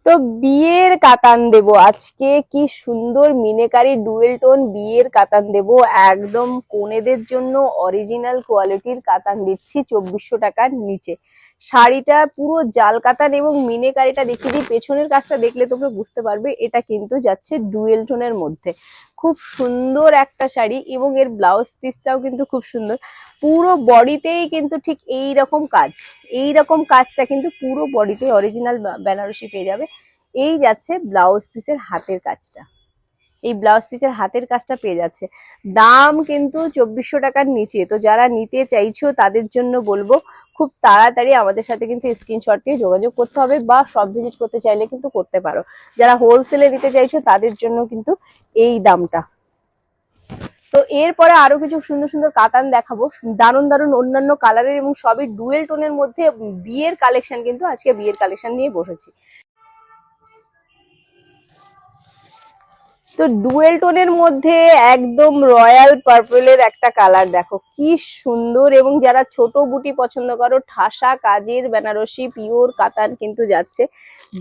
তো বিয়ের কাতান দেবো আজকে, কি সুন্দর মিনেকারি ডুয়েল টোন বিয়ের কাতান দেবো, একদম কনেদের জন্য অরিজিনাল কোয়ালিটির কাতান দিচ্ছি 2400 টাকার নিচে। শাড়িটা পুরো জাল কাতান এবং মিনেকারিটা দেখিয়ে দিই, পেছনের কাজটা দেখলে তোমরা বুঝতে পারবে এটা কিন্তু যাচ্ছে ডুয়েল টোনের মধ্যে। খুব সুন্দর একটা শাড়ি এবং এর ব্লাউজ পিসটাও কিন্তু খুব সুন্দর। পুরো বডিতেই কিন্তু ঠিক এইরকম কাজ, এইরকম কাজটা কিন্তু পুরো বডিতে অরিজিনাল বেনারসি পেয়ে যাবে। এই যাচ্ছে ব্লাউজ পিসের হাতের কাজটা, এই ব্লাউজ পিসের হাতের কাজটা পেয়ে যাচ্ছে। দাম কিন্তু 2400 টাকার নিচে। তো যারা নিতে চাইছো তাদের জন্য বলবো খুব তাড়াতাড়ি আমাদের সাথে কিন্তু স্ক্রিনশট দিয়ে যোগাযোগ করতে হবে, বা শপ ভিজিট করতে চাইলে কিন্তু করতে পারো। যারা হোলসেলে নিতে চাইছো তাদের জন্য কিন্তু এই দামটা। তো এরপরে আরো কিছু সুন্দর সুন্দর কাতান দেখাবো, দারুণ দারুণ অন্যান্য কালারের এবং সবই ডুয়েল টোনের মধ্যে বিয়ের কালেকশন। কিন্তু আজকে বিয়ের কালেকশন নিয়ে বসেছি। তো ডুয়েল টোনের মধ্যে একদম রয়্যাল পার্পলের একটা কালার দেখো কি সুন্দর, এবং যারা ছোট বুটি পছন্দ করো ঠাসা কাজের বেনারসি পিওর কাতান কিন্তু যাচ্ছে,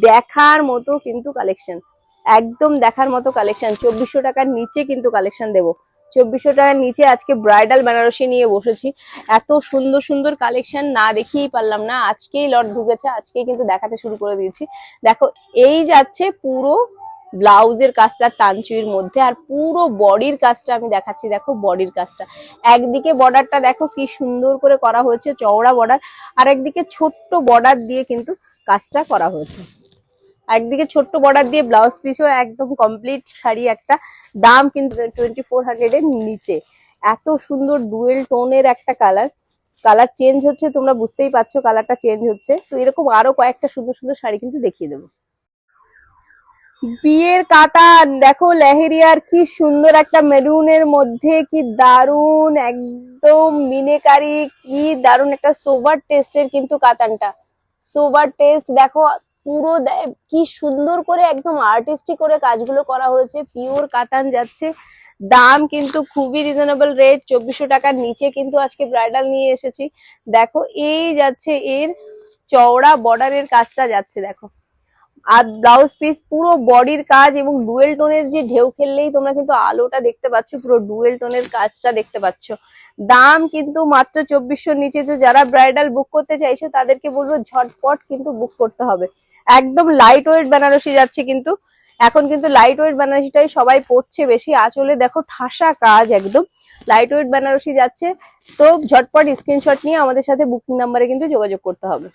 দেখার মতো কিন্তু কালেকশন, একদম দেখার মতো কালেকশন। 2400 টাকার নিচে কিন্তু কালেকশন দেবো। 2400 টাকার নিচে আজকে ব্রাইডাল বেনারসি নিয়ে বসেছি। এত সুন্দর সুন্দর কালেকশন না দেখিয়েই পারলাম না, আজকেই লট ঢুকেছে, আজকেই কিন্তু দেখাতে শুরু করে দিয়েছি। দেখো এই যাচ্ছে পুরো ব্লাউজের কাজটা টানচুইয়ের মধ্যে, আর পুরো বডির কাজটা আমি দেখাচ্ছি। দেখো বডির কাজটা, একদিকে বর্ডারটা দেখো কি সুন্দর করে করা হয়েছে, চওড়া বর্ডার, আর একদিকে ছোট্ট বর্ডার দিয়ে কিন্তু কাজটা করা হয়েছে। একদিকে ছোট্ট বর্ডার দিয়ে ব্লাউজ পিসও একদম কমপ্লিট শাড়ি একটা। দাম কিন্তু 2400 এর নিচে। এত সুন্দর ডুয়েল টোনের একটা কালার, কালার চেঞ্জ হচ্ছে, তোমরা বুঝতেই পারছো কালারটা চেঞ্জ হচ্ছে। তো এরকম আরো কয়েকটা সুন্দর সুন্দর শাড়ি কিন্তু দেখিয়ে দেবো। বিয়ের কাতান দেখো লেহেরিয়ার, কি সুন্দর একটা মেরুনের মধ্যে, কি দারুন একদম মিনেকারি, কি দারুন একটা সোবার টেস্টের কিন্তু কাতানটা। সোবার টেস্ট দেখো পুরো, কি সুন্দর করে একদম আর্টিস্টি করে কাজগুলো করা হয়েছে। পিওর কাতান যাচ্ছে, দাম কিন্তু খুবই রিজনেবল রেট, 2400 টাকার নিচে কিন্তু আজকে ব্রাইডাল নিয়ে এসেছি। দেখো এই যাচ্ছে এর চওড়া বর্ডারের কাজটা যাচ্ছে দেখো, আর ব্লাউজ পিস পুরো বডির কাজ, এবং ডুয়েল টোনের যে ঢেউ খেললেই তোমরা কিন্তু আলোটা দেখতে পাচ্ছ, পুরো ডুয়েল টোনের কাজটা দেখতে পাচ্ছ। দাম কিন্তু মাত্র 2400 নিচে। তো যারা ব্রাইডাল বুক করতে চাইছো তাদেরকে বলবো ঝটপট কিন্তু বুক করতে হবে। একদম লাইট ওয়েট বেনারসি যাচ্ছে, কিন্তু এখন কিন্তু লাইট ওয়েট বেনারসিটাই সবাই পরছে বেশি। আঁচলে দেখো ঠাসা কাজ, একদম লাইট ওয়েট বেনারসি যাচ্ছে। তো ঝটপট স্ক্রিনশট নিয়ে আমাদের সাথে বুকিং নাম্বারে কিন্তু যোগাযোগ করতে হবে।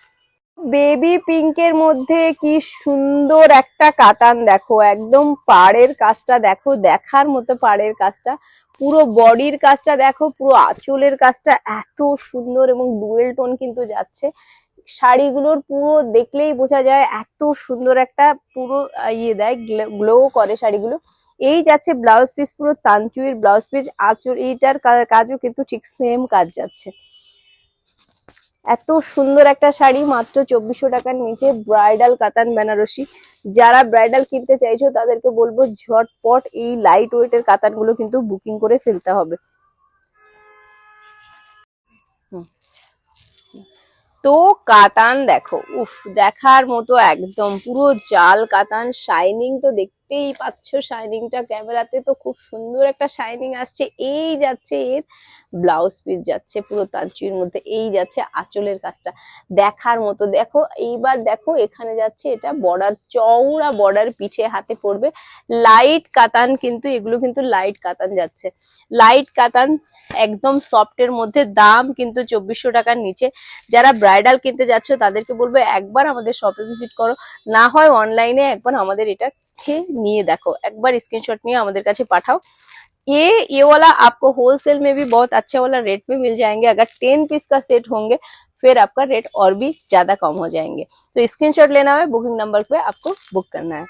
বেবি পিঙ্কের মধ্যে কি সুন্দর একটা কাতান দেখো, একদম পাড়ের কাজটা দেখো, দেখার মতো পাড়ের কাজটা, পুরো বডির কাজটা দেখো, পুরো আঁচলের কাজটা এত সুন্দর, এবং ডুয়েল টোন কিন্তু যাচ্ছে। শাড়িগুলোর পুরো দেখলেই বোঝা যায় এত সুন্দর একটা পুরো ইয়ে দেয়, গ্লো করে শাড়িগুলো। এই যাচ্ছে ব্লাউজ পিস, পুরো তানচুইয়ের ব্লাউজ পিস, আঁচল এইটার কাজও কিন্তু ঠিক সেম কাজ যাচ্ছে। এত সুন্দর একটা শাড়ি মাত্র 2400 টাকার নিচে, ব্রাইডাল কাতান বেনারসি। যারা ব্রাইডাল কিনতে চাইছো তাদেরকে বলবো ঝটপট এই লাইট ওয়েটের কাতানগুলো কিন্তু বুকিং করে ফেলতে হবে। তো কাতান দেখো, উফ দেখার মতো, একদম পুরো জাল কাতান, শাইনিং তো দেখতেই পাচ্ছ, শাইনিংটা ক্যামেরাতে তো খুব সুন্দর একটা শাইনিং আসছে। এই যাচ্ছে এর ব্লাউজ পিস যাচ্ছে পুরো তাঁচুর মধ্যে, এই যাচ্ছে আঁচলের কাজটা দেখার মতো। দেখো এইবার দেখো এখানে যাচ্ছে এটা বর্ডার, চওড়া বর্ডার পিঠে হাতে পড়বে, লাইট কাতান কিন্তু এগুলো কিন্তু লাইট কাতান যাচ্ছে, লাইট কাতান একদম সফটের মধ্যে। দাম কিন্তু 2400 টাকার নিচে। যারা ব্রাইডাল কিনতে যাচ্ছ তাদেরকে বলবো একবার আমাদের শপে ভিজিট করো, না হয় অনলাইনে একবার আমাদের এটা নিয়ে দেখো, একবার स्क्रीनशॉट নিয়ে আমাদের কাছে पाठाओ। ये वाला आपको होलसेल में भी बहुत अच्छा वाला रेट में मिल जाएंगे। अगर 10 पीस का सेट होंगे फिर आपका रेट और भी ज्यादा कम हो जाएंगे। तो स्क्रीनशॉट लेना है, बुकिंग नंबर पे आपको बुक करना है।